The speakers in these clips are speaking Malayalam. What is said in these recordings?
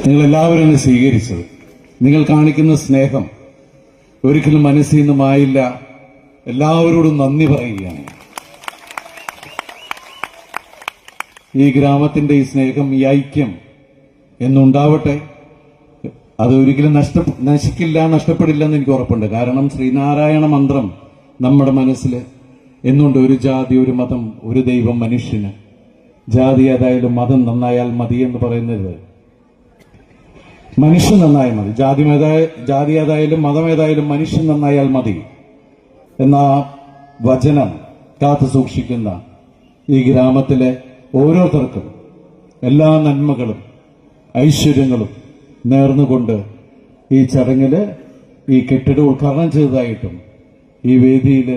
നിങ്ങളെല്ലാവരും എന്നെ സ്വീകരിച്ചത്, നിങ്ങൾ കാണിക്കുന്ന സ്നേഹം ഒരിക്കലും മനസ്സിൽ നിന്നുമായില്ല. എല്ലാവരോടും നന്ദി പറയുകയാണ്. ഈ ഗ്രാമത്തിന്റെ ഈ സ്നേഹം, ഈ ഐക്യം എന്നുണ്ടാവട്ടെ. അത് ഒരിക്കലും നശിക്കില്ല, നഷ്ടപ്പെടില്ല എന്ന് എനിക്ക് ഉറപ്പുണ്ട്. കാരണം ശ്രീനാരായണ മന്ത്രം നമ്മുടെ മനസ്സിൽ എന്നുണ്ട്. ഒരു ജാതി, ഒരു മതം, ഒരു ദൈവം, മനുഷ്യന്. ജാതി ഏതായാലും മതം നന്നായാൽ മതി എന്ന് പറയുന്നത്, മനുഷ്യൻ നന്നായാൽ മതി. ജാതി ഏതായാലും മതം ഏതായാലും മനുഷ്യൻ നന്നായാൽ മതി എന്ന വചനം കാത്തു സൂക്ഷിക്കുന്ന ഈ ഗ്രാമത്തിലെ ഓരോരുത്തർക്കും എല്ലാ നന്മകളും ഐശ്വര്യങ്ങളും നേർന്നുകൊണ്ട് ഈ ചടങ്ങില് ഈ കെട്ടിടം ഉദ്ഘാടനം ചെയ്തതായിട്ടും ഈ വേദിയിൽ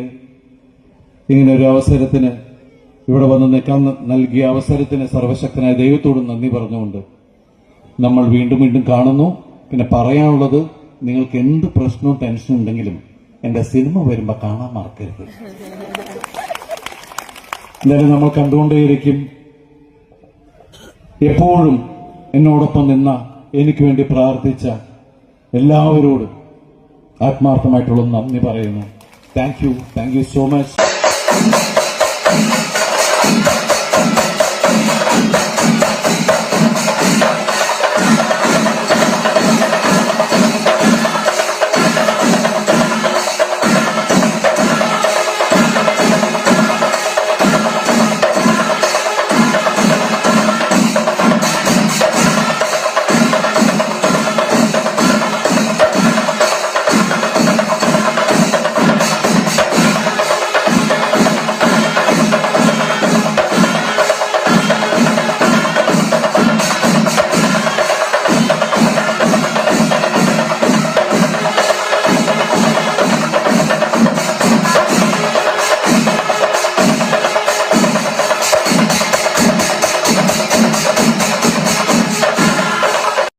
ഇങ്ങനെ ഒരു അവസരത്തിന് ഇവിടെ വന്ന് നിൽക്കാൻ നൽകിയ അവസരത്തിന് സർവശക്തനായ ദൈവത്തോടും നന്ദി പറഞ്ഞുകൊണ്ട് നമ്മൾ വീണ്ടും വീണ്ടും കാണുന്നു. പിന്നെ പറയാനുള്ളത്, നിങ്ങൾക്ക് എന്ത് പ്രശ്നവും ടെൻഷനും ഉണ്ടെങ്കിലും എന്റെ സിനിമ വരുമ്പോ കാണാൻ മറക്കരുത്. എന്തായാലും നമ്മൾ കണ്ടുകൊണ്ടേയിരിക്കും. എപ്പോഴും എന്നോടൊപ്പം നിന്ന, എനിക്ക് വേണ്ടി പ്രാർത്ഥിച്ച എല്ലാവരോടും ആത്മാർത്ഥമായിട്ടുള്ള നന്ദി പറയുന്നു. Thank you so much.